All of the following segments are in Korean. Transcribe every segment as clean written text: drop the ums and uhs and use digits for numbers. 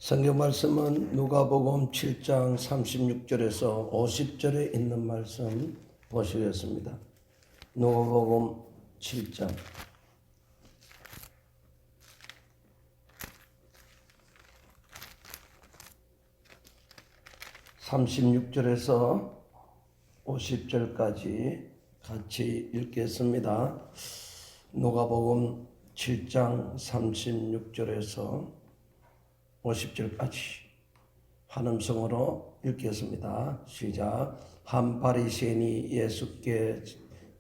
성경 말씀은 누가복음 7장 36절에서 50절에 있는 말씀 보시겠습니다. 누가복음 7장 36절에서 50절까지 같이 읽겠습니다. 누가복음 7장 36절에서 50절까지 한음성으로 읽겠습니다. 시작. 한 바리새인이 예수께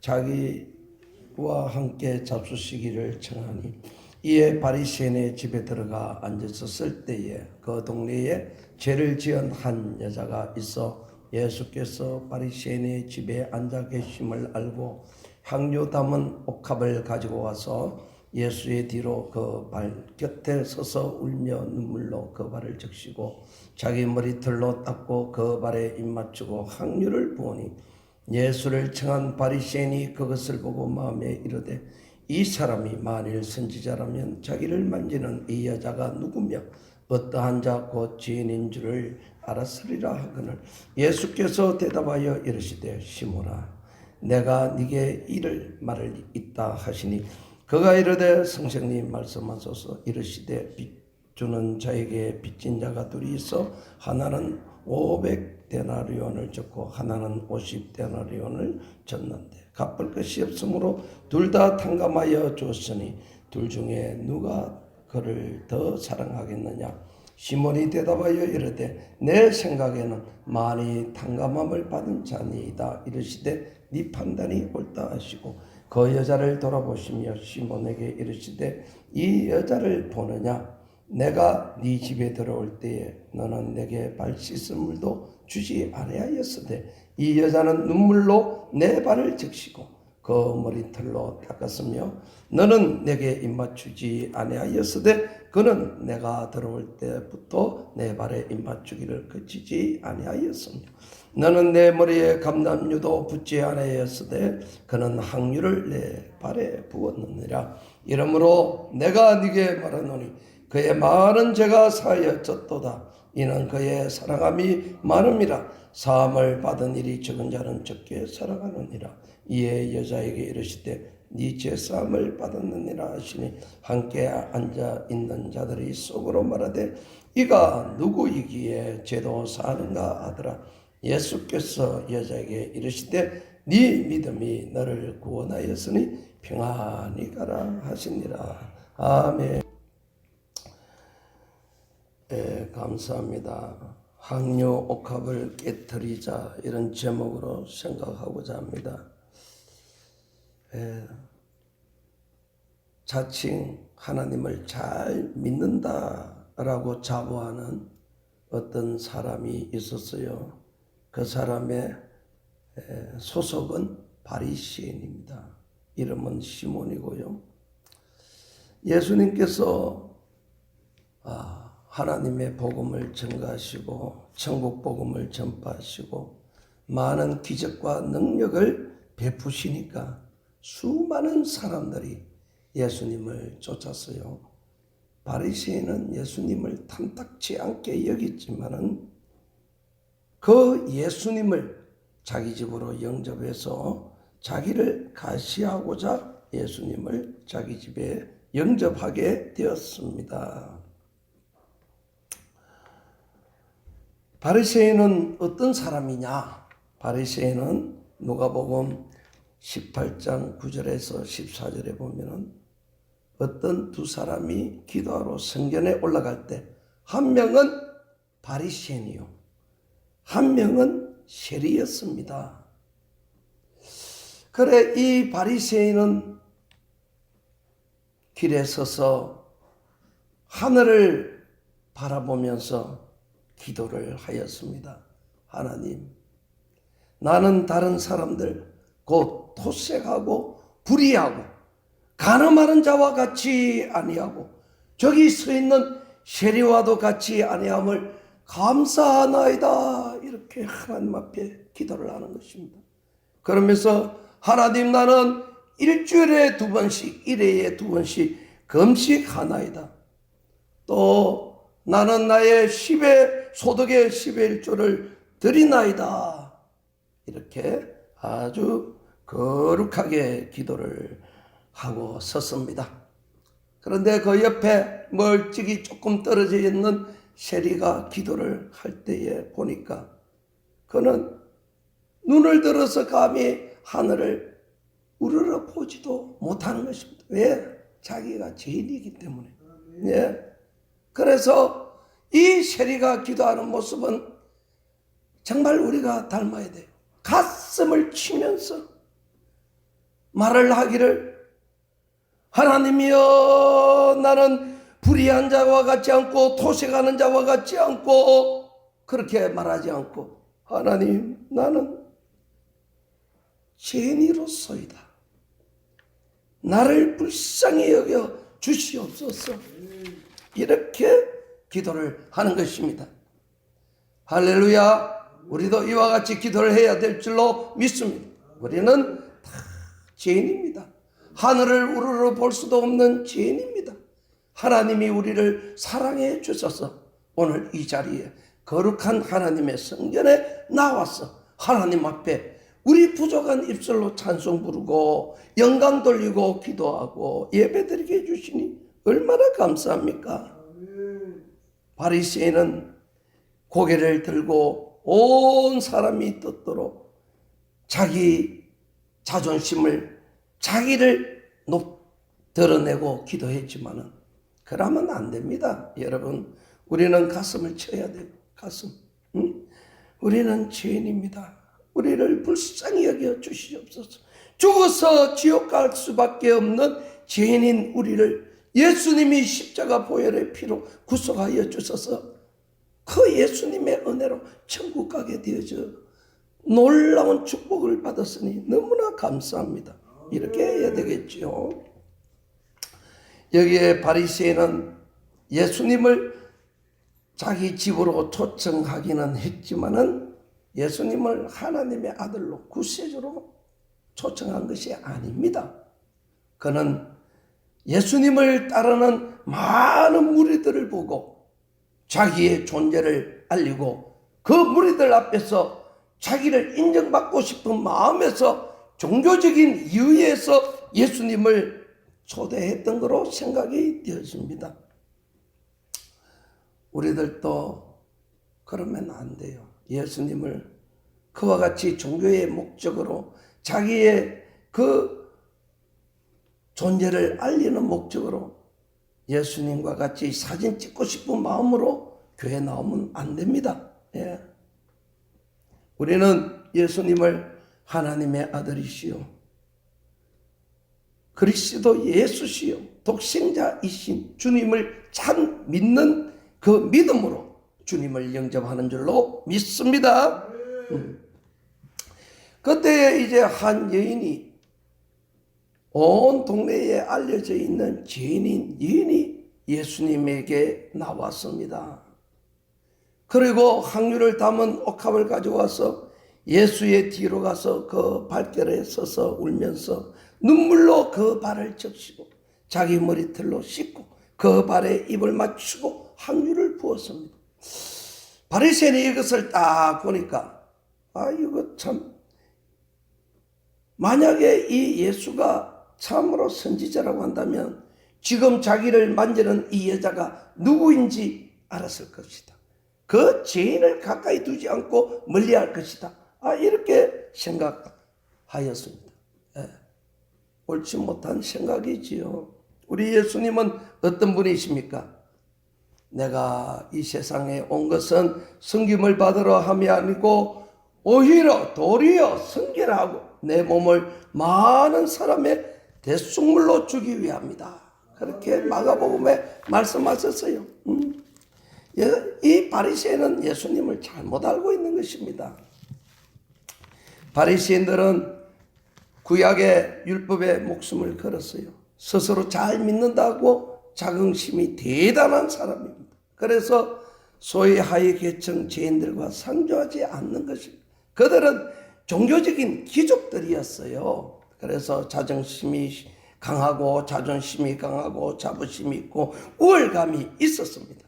자기와 함께 잡수시기를 청하니 이에 바리새인의 집에 들어가 앉았을 때에 그 동네에 죄를 지은 한 여자가 있어 예수께서 바리새인의 집에 앉아 계심을 알고 향유 담은 옥합을 가지고 와서 예수의 뒤로 그 발 곁에 서서 울며 눈물로 그 발을 적시고 자기 머리털로 닦고 그 발에 입맞추고 향유를 부으니 예수를 청한 바리새인이 그것을 보고 마음에 이르되 이 사람이 만일 선지자라면 자기를 만지는 이 여자가 누구며 어떠한 자 곧 죄인인 줄을 알았으리라 하거늘 예수께서 대답하여 이르시되 시몬아 내가 네게 이를 말을 있다 하시니 그가 이르되 선생님 말씀하소서. 이르시되 빚 주는 자에게 빚진 자가 둘이 있어 하나는 500데나리온을 줬고 하나는 50데나리온을 줬는데 갚을 것이 없으므로 둘 다 탕감하여 줬으니 둘 중에 누가 그를 더 사랑하겠느냐. 시몬이 대답하여 이르되 내 생각에는 많이 탕감함을 받은 자니이다. 이르시되 네 판단이 옳다 하시고 그 여자를 돌아보시며 시몬에게 이르시되 이 여자를 보느냐. 내가 네 집에 들어올 때에 너는 내게 발 씻을 물도 주지 아니하였으되 이 여자는 눈물로 내 발을 적시고 그 머리털로 닦았으며 너는 내게 입맞추지 아니하였으되 그는 내가 들어올 때부터 내 발에 입맞추기를 그치지 아니하였으며 너는 내 머리에 감람유도 붓지 아니하였으되 그는 향유를 내 발에 부었느니라. 이러므로 내가 네게 말하노니 그의 많은 죄가 사하여졌도다. 이는 그의 사랑함이 많음이라. 사함을 받은 일이 적은 자는 적게 살아가느니라. 이에 여자에게 이르시되 네 죄사함을 받았느니라 하시니 함께 앉아 있는 자들이 속으로 말하되 이가 누구이기에 죄도 사하는가 하더라. 예수께서 여자에게 이르시되 네 믿음이 너를 구원하였으니 평안히 가라 하시니라. 아멘. 감사합니다. 향유 옥합을 깨뜨리자 이런 제목으로 생각하고자 합니다. 자칭 하나님을 잘 믿는다라고 자부하는 어떤 사람이 있었어요. 그 사람의 소속은 바리새인입니다. 이름은 시몬이고요. 예수님께서 하나님의 복음을 전가하시고 천국 복음을 전파하시고 많은 기적과 능력을 베푸시니까 수많은 사람들이 예수님을 쫓았어요. 바리새인은 예수님을 탐탁치 않게 여겼지만은 그 예수님을 자기 집으로 영접해서 자기를 가시하고자 예수님을 자기 집에 영접하게 되었습니다. 바리새인은 어떤 사람이냐? 바리새인은 누가복음 18장 9절에서 14절에 보면은 어떤 두 사람이 기도하러 성전에 올라갈 때 한 명은 바리새인이요, 한 명은 세리였습니다. 그래 이 바리새인은 길에 서서 하늘을 바라보면서 기도를 하였습니다. 하나님, 나는 다른 사람들 곧 토색하고 불의하고 간음하는 자와 같이 아니하고 저기 서 있는 세리와도 같이 아니함을 감사하나이다. 이렇게 하나님 앞에 기도를 하는 것입니다. 그러면서 하나님, 나는 일주일에 2번씩, 1회에 2번씩 금식하나이다. 또 나는 나의 소득의 10의 1조를 드리나이다. 이렇게 아주 거룩하게 기도를 하고 섰습니다. 그런데 그 옆에 멀찍이 조금 떨어져 있는 세리가 기도를 할 때에 보니까 그는 눈을 들어서 감히 하늘을 우러러 보지도 못하는 것입니다. 왜? 자기가 죄인이기 때문에. 예. 그래서 이 세리가 기도하는 모습은 정말 우리가 닮아야 돼요. 가슴을 치면서 말을 하기를, 하나님이여, 나는 불의한 자와 같지 않고 토색하는 자와 같지 않고, 그렇게 말하지 않고, 하나님, 나는 죄인으로서이다. 나를 불쌍히 여겨 주시옵소서. 이렇게 기도를 하는 것입니다. 할렐루야. 우리도 이와 같이 기도를 해야 될 줄로 믿습니다. 우리는 다 죄인입니다. 하늘을 우러러 볼 수도 없는 죄인입니다. 하나님이 우리를 사랑해 주셔서 오늘 이 자리에 거룩한 하나님의 성전에 나와서 하나님 앞에 우리 부족한 입술로 찬송 부르고 영광 돌리고 기도하고 예배드리게 해주시니 얼마나 감사합니까? 바리새인은 고개를 들고 온 사람이 듣도록 자기 자존심을, 자기를 드러내고 기도했지만은 그러면 안 됩니다. 여러분, 우리는 가슴을 쳐야 돼요. 가슴. 우리는 죄인입니다. 우리를 불쌍히 여겨 주시옵소서. 죽어서 지옥 갈 수밖에 없는 죄인인 우리를 예수님이 십자가 보혈의 피로 구속하여 주셔서 그 예수님의 은혜로 천국 가게 되어져 놀라운 축복을 받았으니 너무나 감사합니다. 이렇게 해야 되겠죠. 여기에 바리새인은 예수님을 자기 집으로 초청하기는 했지만은 예수님을 하나님의 아들로 구세주로 초청한 것이 아닙니다. 그는 예수님을 따르는 많은 무리들을 보고 자기의 존재를 알리고 그 무리들 앞에서 자기를 인정받고 싶은 마음에서 종교적인 이유에서 예수님을 초대했던 거로 생각이 되어집니다. 우리들도 그러면 안 돼요. 예수님을 그와 같이 종교의 목적으로 자기의 그 존재를 알리는 목적으로 예수님과 같이 사진 찍고 싶은 마음으로 교회 나오면 안 됩니다. 예. 우리는 예수님을 하나님의 아들이시요 그리스도 예수시요 독생자이신 주님을 참 믿는 그 믿음으로 주님을 영접하는 줄로 믿습니다. 그때 이제 한 여인이, 온 동네에 알려져 있는 죄인인 여인이 예수님에게 나왔습니다. 그리고 향유를 담은 옥합을 가져와서 예수의 뒤로 가서 그 발결에 서서 울면서 눈물로 그 발을 적시고 자기 머리털로 씻고 그 발에 입을 맞추고 향유를 부었습니다. 바리새인이 이것을 딱 보니까 이거 참, 만약에 이 예수가 참으로 선지자라고 한다면 지금 자기를 만지는 이 여자가 누구인지 알았을 것이다. 그 죄인을 가까이 두지 않고 멀리할 것이다. 이렇게 생각하였습니다. 옳지 못한 생각이지요. 우리 예수님은 어떤 분이십니까? 내가 이 세상에 온 것은 섬김을 받으러 함이 아니고 오히려 도리어 섬기라고 내 몸을 많은 사람의 대속물로 주기 위함이다. 그렇게 마가복음에 말씀하셨어요. 이 바리새인은 예수님을 잘못 알고 있는 것입니다. 바리새인들은 구약의 율법에 목숨을 걸었어요. 스스로 잘 믿는다고 자긍심이 대단한 사람입니다. 그래서 소위 하위 계층 죄인들과 상조하지 않는 것입니다. 그들은 종교적인 귀족들이었어요. 그래서 자존심이 강하고 자부심이 있고 우월감이 있었습니다.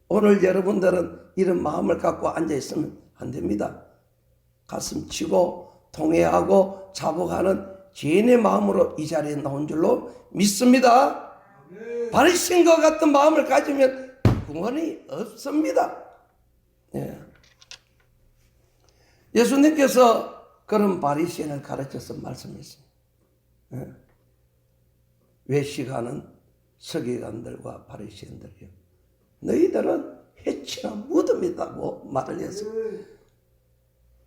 오늘 여러분들은 이런 마음을 갖고 앉아있으면 안 됩니다. 가슴 치고 통회하고 자복하는 죄인의 마음으로 이 자리에 나온 줄로 믿습니다. 바리새인과 같은 마음을 가지면 구원이 없습니다. 예. 예수님께서 그런 바리새인을 가르쳐서 말씀했습니다. 예. 외식하는 서기관들과 바리새인들이요, 너희들은 해치나 무덤이라고 말을 했습니다.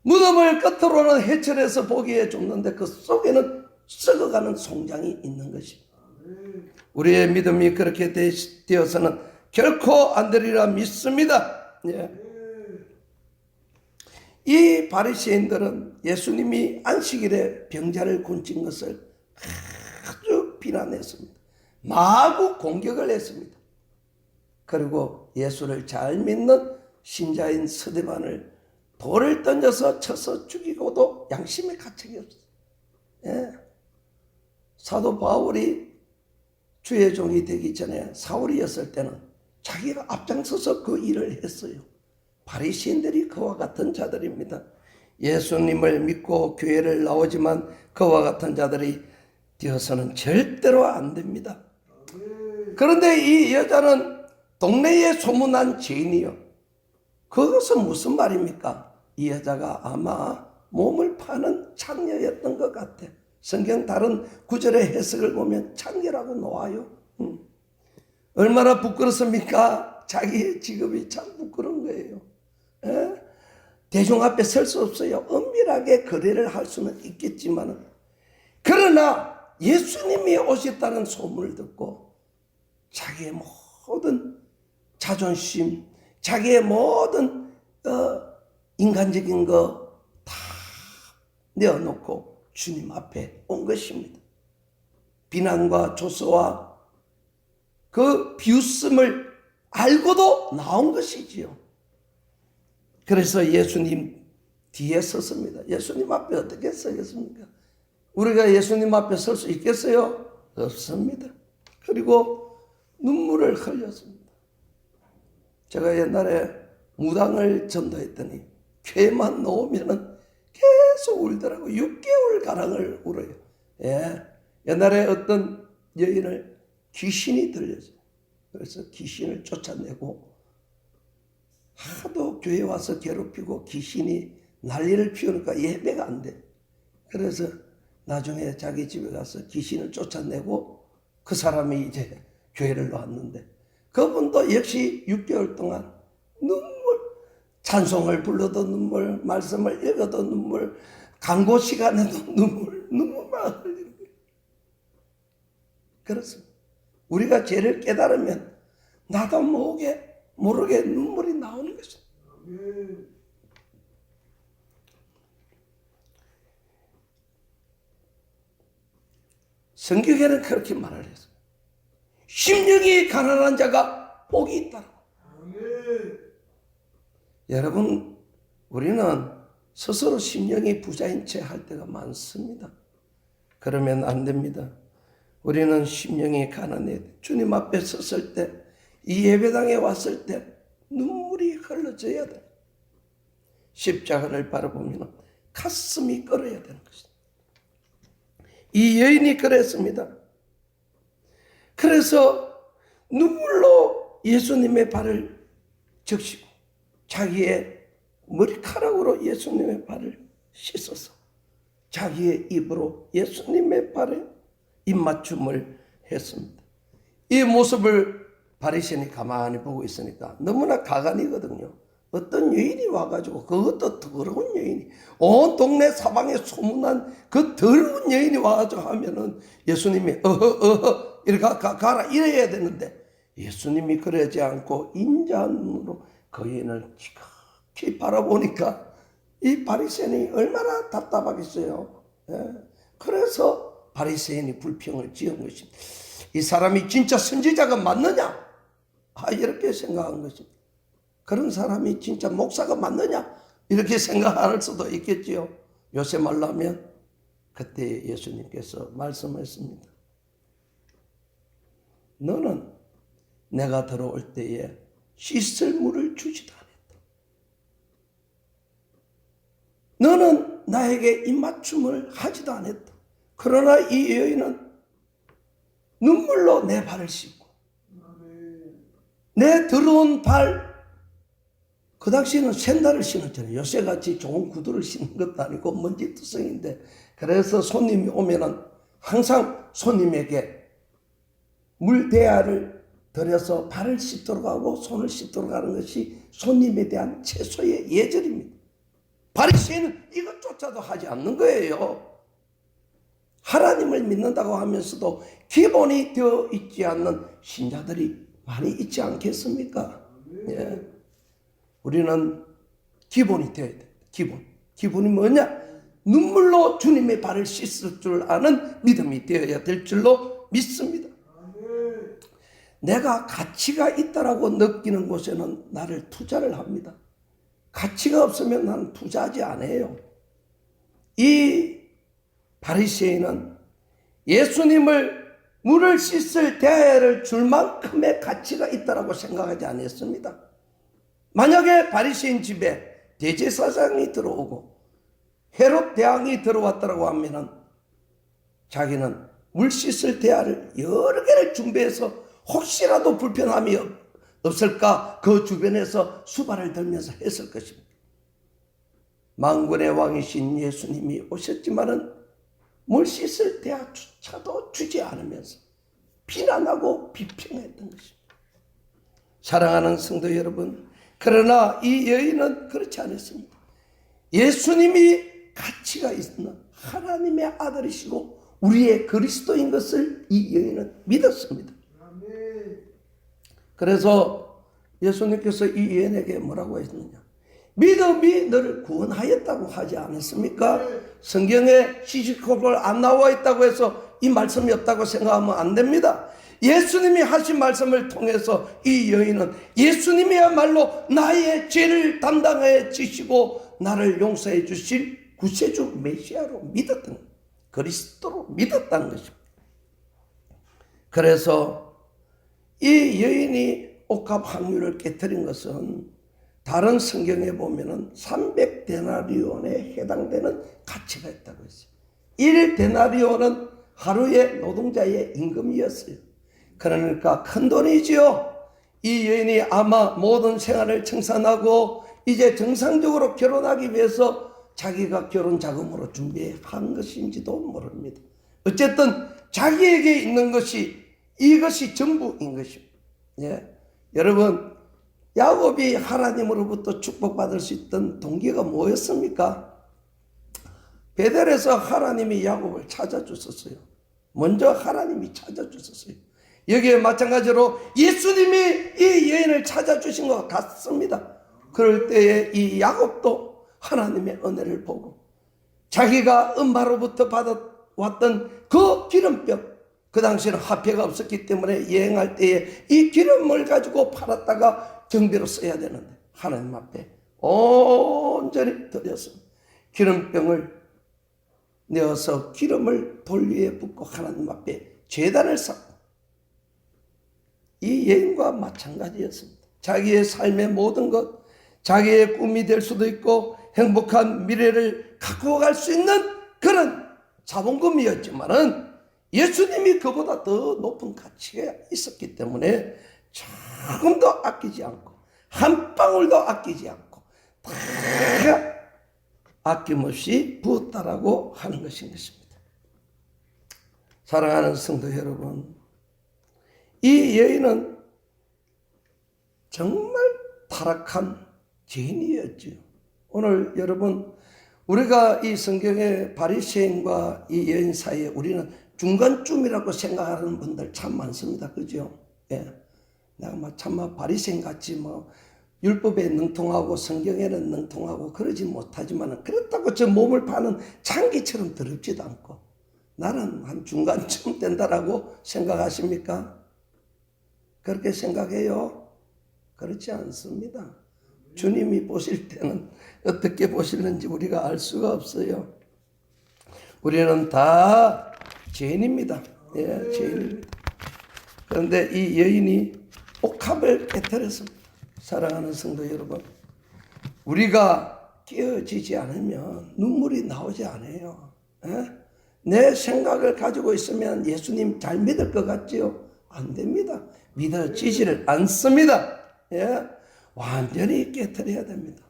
무덤을 끝으로는 해철해서 보기에 좁는데 그 속에는 썩어가는 송장이 있는 것입니다. 우리의 믿음이 그렇게 되어서는 결코 안 되리라 믿습니다. 예. 이 바리새인들은 예수님이 안식일에 병자를 고친 것을 아주 비난했습니다. 마구 공격을 했습니다. 그리고 예수를 잘 믿는 신자인 스데반을 돌을 던져서 쳐서 죽이고도 양심의 가책이 없어요. 예. 사도 바울이 주의 종이 되기 전에 사울이었을 때는 자기가 앞장서서 그 일을 했어요. 바리새인들이 그와 같은 자들입니다. 예수님을 믿고 교회를 나오지만 그와 같은 자들이 되어서는 절대로 안 됩니다. 그런데 이 여자는 동네에 소문난 죄인이요. 그것은 무슨 말입니까? 이 여자가 아마 몸을 파는 창녀였던 것 같아. 성경 다른 구절의 해석을 보면 창녀라고 나와요. 얼마나 부끄럽습니까? 자기의 직업이 참 부끄러운 거예요. 에? 대중 앞에 설 수 없어요. 은밀하게 거래를 할 수는 있겠지만, 그러나 예수님이 오셨다는 소문을 듣고 자기의 모든 자존심, 자기의 모든 인간적인 거 다 내어놓고 주님 앞에 온 것입니다. 비난과 조소와 그 비웃음을 알고도 나온 것이지요. 그래서 예수님 뒤에 섰습니다. 예수님 앞에 어떻게 서겠습니까? 우리가 예수님 앞에 설 수 있겠어요? 없습니다. 그리고 눈물을 흘렸습니다. 제가 옛날에 무당을 전도했더니 교회만 나오면은 계속 울더라고. 6개월 가량을 울어요. 예. 옛날에 어떤 여인을 귀신이 들렸어요. 그래서 귀신을 쫓아내고 하도 교회 와서 괴롭히고 귀신이 난리를 피우니까 예배가 안 돼. 그래서 나중에 자기 집에 가서 귀신을 쫓아내고 그 사람이 이제 교회를 나왔는데, 그분도 역시 6개월 동안 눈물, 찬송을 불러도 눈물, 말씀을 읽어도 눈물, 강고 시간에도 눈물만 흘리는 거예요. 그렇습니다. 우리가 죄를 깨달으면 나도 모르게 눈물이 나오는 것입니다. 성경에는 그렇게 말을 했어요. 심령이 가난한 자가 복이 있다고. 여러분, 우리는 스스로 심령이 부자인 채 할 때가 많습니다. 그러면 안 됩니다. 우리는 심령이 가난해. 주님 앞에 섰을 때, 이 예배당에 왔을 때 눈물이 흘러져야 돼. 십자가를 바라보면 가슴이 끓어야 되는 것입니다. 이 여인이 그랬습니다. 그래서 눈물로 예수님의 발을 적시고 자기의 머리카락으로 예수님의 발을 씻어서 자기의 입으로 예수님의 발에 입맞춤을 했습니다. 이 모습을 바리새인이 가만히 보고 있으니까 너무나 가관이거든요. 어떤 여인이 와가지고, 그것도 더러운 여인이, 온 동네 사방에 소문난 그 더러운 여인이 와가지고 하면은 예수님이 이렇게 가라 이래야 되는데, 예수님이 그러지 않고 인자한 눈으로 그 여인을 지극히 바라보니까 이 바리새인이 얼마나 답답하겠어요. 예. 그래서 바리새인이 불평을 지은 것입니다. 이 사람이 진짜 선지자가 맞느냐? 이렇게 생각한 것입니다. 그런 사람이 진짜 목사가 맞느냐? 이렇게 생각할 수도 있겠지요. 요새 말로 하면 그때 예수님께서 말씀했습니다. 너는 내가 들어올 때에 씻을 물을 주지도 않았다. 너는 나에게 입맞춤을 하지도 않았다. 그러나 이 여인은 눈물로 내 발을 씻고 내 더러운 발, 그 당시에는 샌들을 신었잖아요. 요새같이 좋은 구두를 신는 것도 아니고 먼지투성인데, 그래서 손님이 오면은 항상 손님에게 물대야를 들여서 발을 씻도록 하고 손을 씻도록 하는 것이 손님에 대한 최소의 예절입니다. 바리새인은 이것조차도 하지 않는 거예요. 하나님을 믿는다고 하면서도 기본이 되어 있지 않는 신자들이 많이 있지 않겠습니까? 예. 우리는 기본이 되어야 돼. 기본이 뭐냐? 눈물로 주님의 발을 씻을 줄 아는 믿음이 되어야 될 줄로 믿습니다. 내가 가치가 있다라고 느끼는 곳에는 나를 투자를 합니다. 가치가 없으면 나는 투자하지 않아요. 이 바리새인은 예수님을 물을 씻을 대야를 줄 만큼의 가치가 있다라고 생각하지 않았습니다. 만약에 바리새인 집에 대제사장이 들어오고 헤롯 대왕이 들어왔다고 하면은 자기는 물 씻을 대야를 여러 개를 준비해서 혹시라도 불편함이 없을까 그 주변에서 수발을 들면서 했을 것입니다. 만군의 왕이신 예수님이 오셨지만은 물 씻을 대야조차도 주지 않으면서 비난하고 비평했던 것입니다. 사랑하는 성도 여러분, 그러나 이 여인은 그렇지 않았습니다. 예수님이 가치가 있는 하나님의 아들이시고 우리의 그리스도인 것을 이 여인은 믿었습니다. 그래서 예수님께서 이 여인에게 뭐라고 했느냐? 믿음이 너를 구원하였다고 하지 않았습니까? 성경에 시시콜콜 안 나와 있다고 해서 이 말씀이 없다고 생각하면 안 됩니다. 예수님이 하신 말씀을 통해서 이 여인은 예수님이야말로 나의 죄를 담당해 주시고 나를 용서해 주실 구세주 메시아로 믿었던, 그리스도로 믿었다는 것입니다. 그래서 이 여인이 옥합 확률을 깨뜨린 것은 다른 성경에 보면은 300데나리온에 해당되는 가치가 있다고 했어요. 1데나리온은 하루의 노동자의 임금이었어요. 그러니까 큰 돈이지요. 이 여인이 아마 모든 생활을 청산하고 이제 정상적으로 결혼하기 위해서 자기가 결혼 자금으로 준비한 것인지도 모릅니다. 어쨌든 자기에게 있는 것이 이것이 전부인 것입니다. 예. 여러분, 야곱이 하나님으로부터 축복받을 수 있던 동기가 뭐였습니까? 베델에서 하나님이 야곱을 찾아주셨어요. 먼저 하나님이 찾아주셨어요. 여기에 마찬가지로 예수님이 이 여인을 찾아주신 것 같습니다. 그럴 때에 이 야곱도 하나님의 은혜를 보고 자기가 엄마로부터 받아왔던 그 기름병, 그 당시에는 화폐가 없었기 때문에 여행할 때에 이 기름을 가지고 팔았다가 경비로 써야 되는데 하나님 앞에 온전히 드려서 기름병을 내어서 기름을 돌 위에 붓고 하나님 앞에 제단을 쌓고, 이 여인과 마찬가지였습니다. 자기의 삶의 모든 것, 자기의 꿈이 될 수도 있고 행복한 미래를 갖고 갈 수 있는 그런 자본금이었지만은 예수님이 그보다 더 높은 가치가 있었기 때문에 조금도 아끼지 않고 한 방울도 아끼지 않고 다 아낌없이 부었다라고 하는 것인 것입니다. 사랑하는 성도 여러분, 이 여인은 정말 타락한 죄인이었죠. 오늘 여러분, 우리가 이 성경의 바리새인과 이 여인 사이에 우리는 중간쯤이라고 생각하는 분들 참 많습니다. 그죠? 예. 내가 참 바리새인 같이 율법에 능통하고 성경에는 능통하고 그러지 못하지만 그렇다고 저 몸을 파는 장기처럼 더럽지도 않고 나는 한 중간쯤 된다라고 생각하십니까? 그렇게 생각해요? 그렇지 않습니다. 주님이 보실 때는 어떻게 보시는지 우리가 알 수가 없어요. 우리는 다 죄인입니다. 예, 죄인입니다. 그런데 이 여인이 옥합을 깨뜨렸습니다. 사랑하는 성도 여러분, 우리가 깨어지지 않으면 눈물이 나오지 않아요. 내 생각을 가지고 있으면 예수님 잘 믿을 것 같지요? 안 됩니다. 믿어지지를 않습니다. 완전히 깨트려야 됩니다.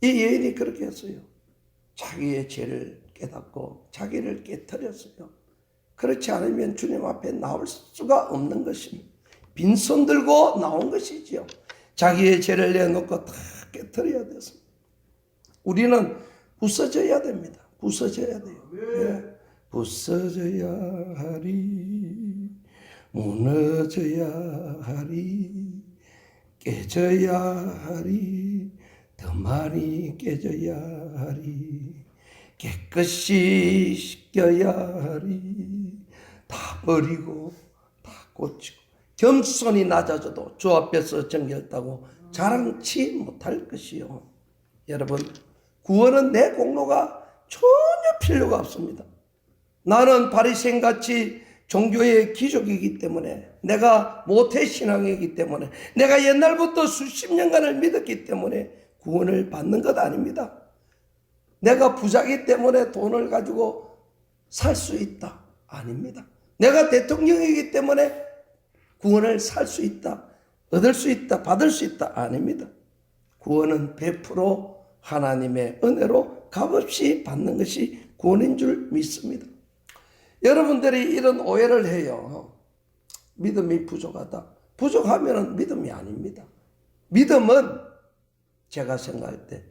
이 여인이 그렇게 했어요. 자기의 죄를 깨닫고 자기를 깨트렸어요. 그렇지 않으면 주님 앞에 나올 수가 없는 것입니다. 빈손 들고 나온 것이지요. 자기의 죄를 내놓고 다 깨트려야 됐습니다. 우리는 부서져야 됩니다. 부서져야 돼요. 부서져야 하리, 무너져야 하리, 깨져야 하리, 더 많이 깨져야 하리, 깨끗이 씻겨야 하리, 다 버리고 다 고치고 겸손이 낮아져도 주 앞에서 정결다고 자랑치 못할 것이요. 여러분, 구원은 내 공로가 전혀 필요가 없습니다. 나는 바리새인같이 종교의 귀족이기 때문에, 내가 모태신앙이기 때문에, 내가 옛날부터 수십 년간을 믿었기 때문에 구원을 받는 것 아닙니다. 내가 부자이기 때문에 돈을 가지고 살 수 있다 아닙니다. 내가 대통령이기 때문에 구원을 살 수 있다, 얻을 수 있다, 받을 수 있다 아닙니다. 구원은 100% 하나님의 은혜로 값없이 받는 것이 구원인 줄 믿습니다. 여러분들이 이런 오해를 해요. 믿음이 부족하다. 부족하면 믿음이 아닙니다. 믿음은 제가 생각할 때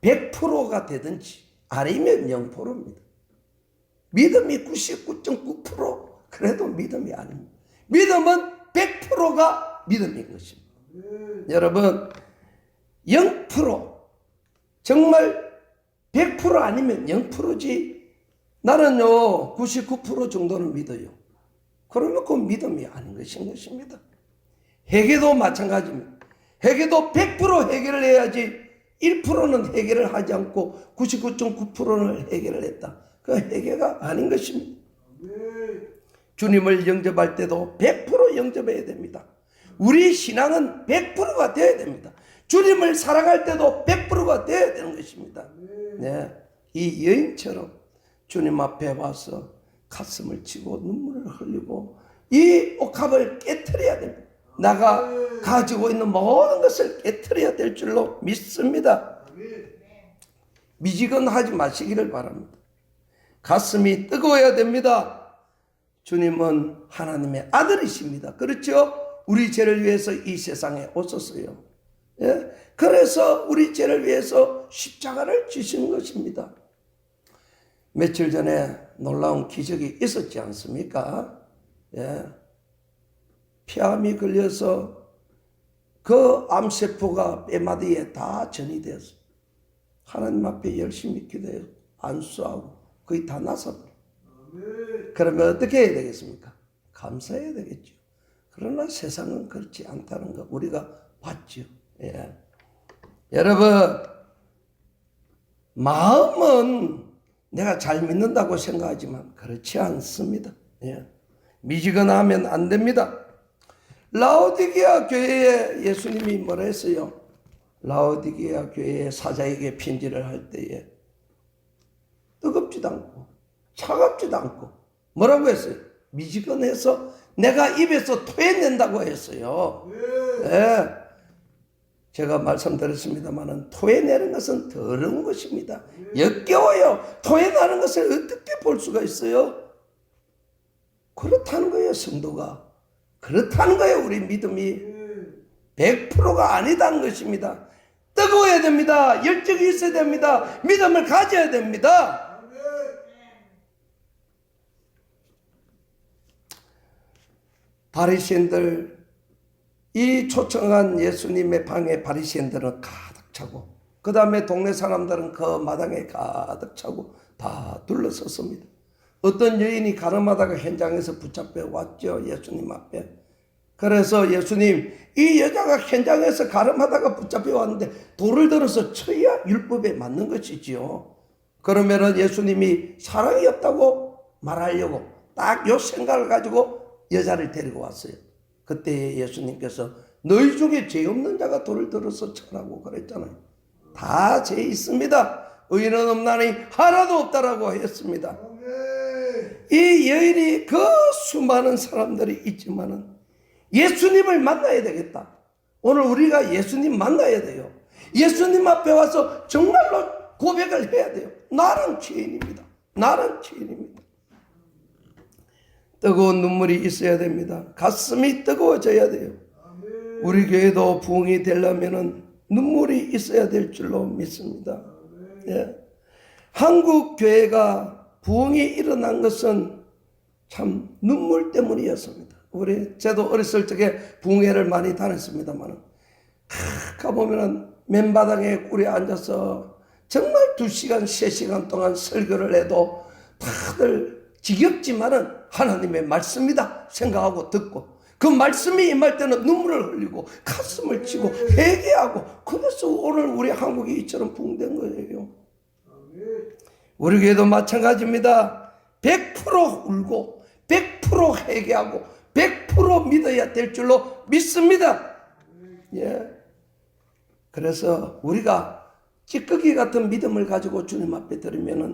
100%가 되든지 아니면 0%입니다. 믿음이 99.9% 그래도 믿음이 아닙니다. 믿음은 100%가 믿음인 것입니다. 여러분, 0% 정말 100% 아니면 0%지. 나는요 99% 정도는 믿어요. 그러면 그 믿음이 아닌 것인 것입니다. 회개도 마찬가지입니다. 회개도 100% 해결을 해야지 1%는 해결을 하지 않고 99.9%는 해결을 했다. 그 회개가 아닌 것입니다. 주님을 영접할 때도 100% 영접해야 됩니다. 우리 신앙은 100%가 되어야 됩니다. 주님을 사랑할 때도 100%가 되어야 되는 것입니다. 네, 이 여인처럼 주님 앞에 와서 가슴을 치고 눈물을 흘리고 이 옥합을 깨트려야 됩니다. 내가 가지고 있는 모든 것을 깨트려야 될 줄로 믿습니다. 미지근하지 마시기를 바랍니다. 가슴이 뜨거워야 됩니다. 주님은 하나님의 아들이십니다. 그렇죠? 우리 죄를 위해서 이 세상에 오셨어요. 그래서 우리 죄를 위해서 십자가를 지신 것입니다. 며칠 전에 놀라운 기적이 있었지 않습니까? 폐암이 걸려서 그 암세포가 뼈마디에 다 전이 되었어요. 하나님 앞에 열심히 기도해서 안수하고 거의 다 나섰어요. 그러면 어떻게 해야 되겠습니까? 감사해야 되겠죠. 그러나 세상은 그렇지 않다는 거 우리가 봤죠. 여러분, 마음은 내가 잘 믿는다고 생각하지만 그렇지 않습니다. 미지근하면 안 됩니다. 라오디게아 교회에 예수님이 뭐라 했어요? 라오디게아 교회의 사자에게 편지를 할 때에 뜨겁지도 않고 차갑지도 않고 뭐라고 했어요? 미지근해서 내가 입에서 토해낸다고 했어요. 제가 말씀드렸습니다만 토해내는 것은 더러운 것입니다. 역겨워요. 토해내는 것을 어떻게 볼 수가 있어요? 그렇다는 거예요, 성도가. 그렇다는 거예요, 우리 믿음이. 100%가 아니다는 것입니다. 뜨거워야 됩니다. 열정이 있어야 됩니다. 믿음을 가져야 됩니다. 바리새인들, 이 초청한 예수님의 방에 바리새인들은 가득 차고 그 다음에 동네 사람들은 그 마당에 가득 차고 다 둘러섰습니다. 어떤 여인이 가늠하다가 현장에서 붙잡혀 왔죠. 예수님 앞에. 그래서 예수님, 이 여자가 현장에서 가늠하다가 붙잡혀 왔는데 돌을 들어서 쳐야 율법에 맞는 것이지요. 그러면은 예수님이 사랑이 없다고 말하려고 딱 요 생각을 가지고 여자를 데리고 왔어요. 그때 예수님께서 너희 중에 죄 없는 자가 돌을 들어서 쳐라고 그랬잖아요. 다 죄 있습니다. 의인은 없나니 하나도 없다라고 했습니다. 이 여인이 그 수많은 사람들이 있지만은 예수님을 만나야 되겠다. 오늘 우리가 예수님 만나야 돼요. 예수님 앞에 와서 정말로 고백을 해야 돼요. 나는 죄인입니다. 나는 죄인입니다. 뜨거운 눈물이 있어야 됩니다. 가슴이 뜨거워져야 돼요. 우리 교회도 부흥이 되려면은 눈물이 있어야 될 줄로 믿습니다. 예. 한국 교회가 부흥이 일어난 것은 참 눈물 때문이었습니다. 저도 어렸을 적에 부흥회를 많이 다녔습니다만 가보면은 맨바닥에 꿀에 앉아서 정말 2시간, 3시간 동안 설교를 해도 다들 지겹지만은 하나님의 말씀이다 생각하고 듣고 그 말씀이 임할 때는 눈물을 흘리고 가슴을 치고 회개하고 그래서 오늘 우리 한국이 이처럼 부흥된 거예요. 우리 교회도 마찬가지입니다. 100% 울고 100% 회개하고 100% 믿어야 될 줄로 믿습니다. 예. 그래서 우리가 찌꺼기 같은 믿음을 가지고 주님 앞에 드리면은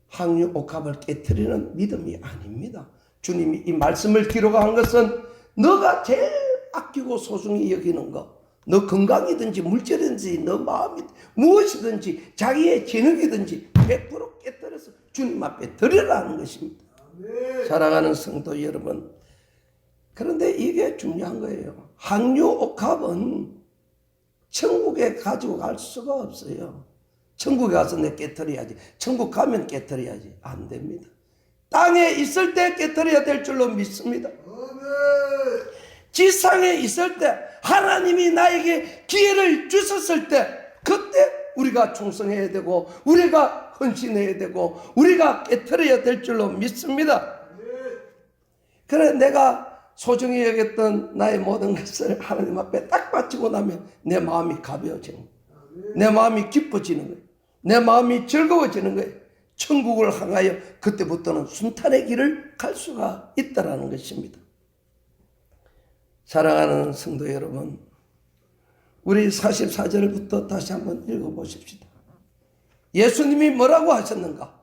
항유 옥합을 깨트리는 믿음이 아닙니다. 주님이 이 말씀을 기록한 것은 너가 제일 아끼고 소중히 여기는 거, 너 건강이든지 물질이든지 너 마음이 무엇이든지 자기의 진흙이든지 100% 깨뜨려서 주님 앞에 드리라는 것입니다. 사랑하는 성도 여러분, 그런데 이게 중요한 거예요. 항유 옥합은 천국에 가지고 갈 수가 없어요. 천국에 가서 내 깨뜨려야지. 천국 가면 깨뜨려야지. 안 됩니다. 땅에 있을 때 깨뜨려야 될 줄로 믿습니다. 지상에 있을 때 하나님이 나에게 기회를 주셨을 때 그때 우리가 충성해야 되고 우리가 헌신해야 되고 우리가 깨뜨려야 될 줄로 믿습니다. 그래 내가 소중히 여겼던 나의 모든 것을 하나님 앞에 딱 바치고 나면 내 마음이 가벼워지는 거예요. 내 마음이 기뻐지는 거예요. 내 마음이 즐거워지는 거예요. 천국을 향하여 그때부터는 순탄의 길을 갈 수가 있다는 것입니다. 사랑하는 성도 여러분, 우리 44절부터 다시 한번 읽어보십시다. 예수님이 뭐라고 하셨는가?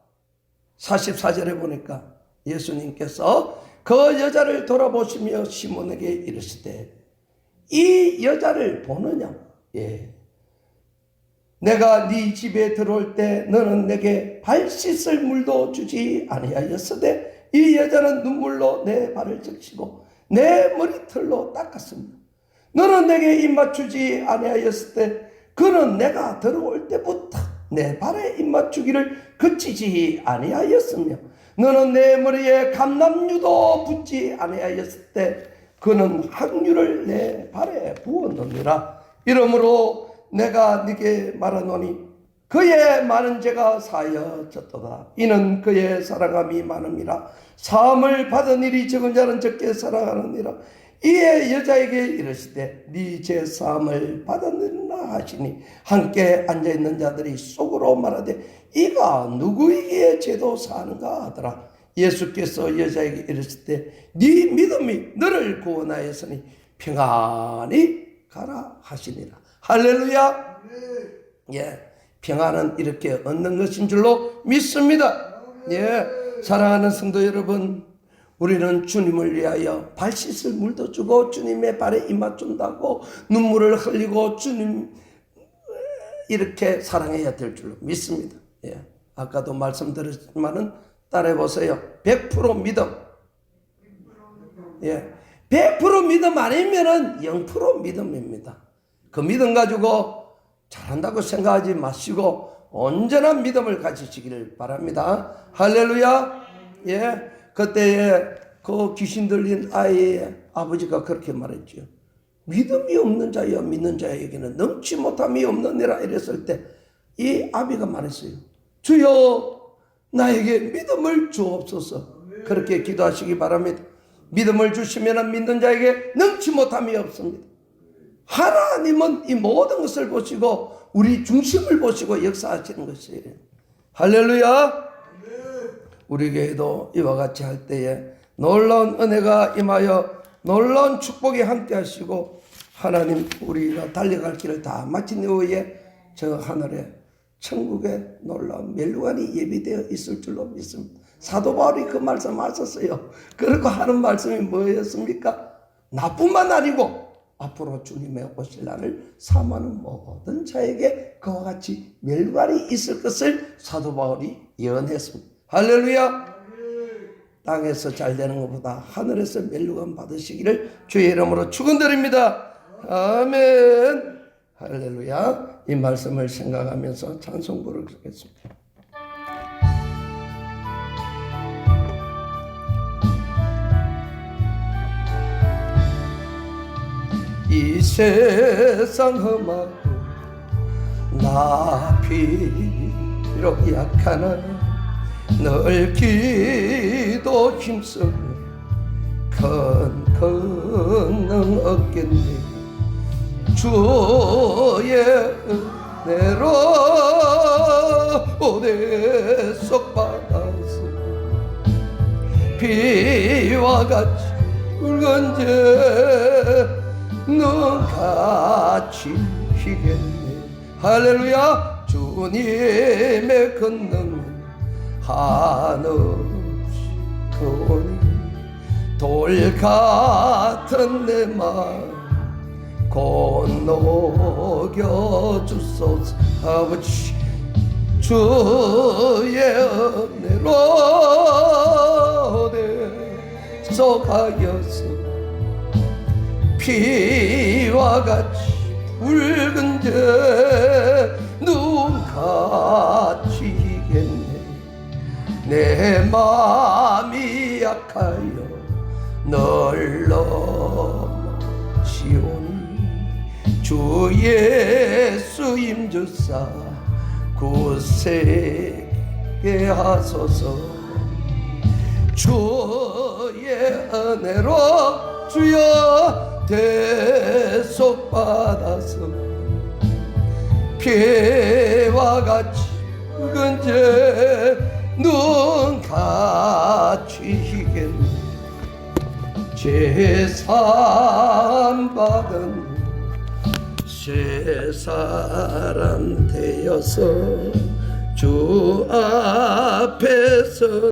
44절에 보니까 예수님께서 그 여자를 돌아보시며 시몬에게 이르시되 이 여자를 보느냐? 예. 내가 네 집에 들어올 때 너는 내게 발 씻을 물도 주지 아니하였으되 이 여자는 눈물로 내 발을 적시고 내 머리털로 닦았습니다. 너는 내게 입 맞추지 아니하였을 때 그는 내가 들어올 때부터 내 발에 입 맞추기를 그치지 아니하였으며 너는 내 머리에 감람유도 붓지 아니하였을 때 그는 항유를 내 발에 부었느니라. 이러므로 내가 네게 말하노니 그의 많은 죄가 사하여졌도다. 이는 그의 사랑함이 많음이라. 사함을 받은 일이 적은 자는 적게 사랑하느니라. 이에 여자에게 이르시되 네 죄 사함을 받았느니라 하시니 함께 앉아있는 자들이 속으로 말하되 이가 누구이기에 죄도 사하는가 하더라. 예수께서 여자에게 이르시되 네 믿음이 너를 구원하였으니 평안히 가라 하시니라. 할렐루야. 예, 평안은 이렇게 얻는 것인 줄로 믿습니다. 예, 사랑하는 성도 여러분, 우리는 주님을 위하여 발 씻을 물도 주고 주님의 발에 입 맞춘다고 눈물을 흘리고 주님 이렇게 사랑해야 될 줄로 믿습니다. 예, 아까도 말씀드렸지만은 따라해 보세요. 100% 믿음. 예, 100% 믿음 아니면은 0% 믿음입니다. 그 믿음 가지고 잘한다고 생각하지 마시고 온전한 믿음을 가지시기를 바랍니다. 할렐루야. 예, 그때에 그 귀신 들린 아이의 아버지가 그렇게 말했죠. 믿음이 없는 자여 믿는 자에게는 넘치 못함이 없느니라 이랬을 때 이 아비가 말했어요. 주여 나에게 믿음을 주옵소서. 그렇게 기도하시기 바랍니다. 믿음을 주시면 믿는 자에게 넘치 못함이 없습니다. 하나님은 이 모든 것을 보시고 우리 중심을 보시고 역사하시는 것이에요. 할렐루야. 우리 교회도 이와 같이 할 때에 놀라운 은혜가 임하여 놀라운 축복이 함께 하시고 하나님 우리가 달려갈 길을 다 마친 후에 저 하늘에 천국에 놀라운 멸류관이 예비되어 있을 줄로 믿습니다. 사도 바울이 그 말씀 하셨어요. 그리고 하는 말씀이 뭐였습니까? 나뿐만 아니고 앞으로 주님의 오실 날을 사모하는 모든 자에게 그와 같이 멸관이 있을 것을 사도 바울이 예언했습니다. 할렐루야. 땅에서 잘 되는 것보다 하늘에서 멸관 받으시기를 주의 이름으로 축원드립니다. 아멘. 할렐루야. 이 말씀을 생각하면서 찬송 부르겠습니다. 이 세상 험하고 나 비록 약하나 늘 기도 힘쓰며 큰 권능 얻겠네. 주의 은혜로 오대 속 받아서 비와 같이 붉은 제 눈같이 희겠네. 할렐루야. 주님의 권능은 한없이 크오니 돌 같은 내 마음 곧 녹여주소서. 아버지 주의 은혜로 대속하여서 피와 같이 붉은 제 눈같이 희겠네. 내 마음이 약하여 널 넘어지오니 주 예수 임주사 구세게 하소서. 주의 은혜로 주여 대속받아서 피와 같이 붉은 제 눈같이 희겠네. 제산 받은 새 사람 되어서 주 앞에서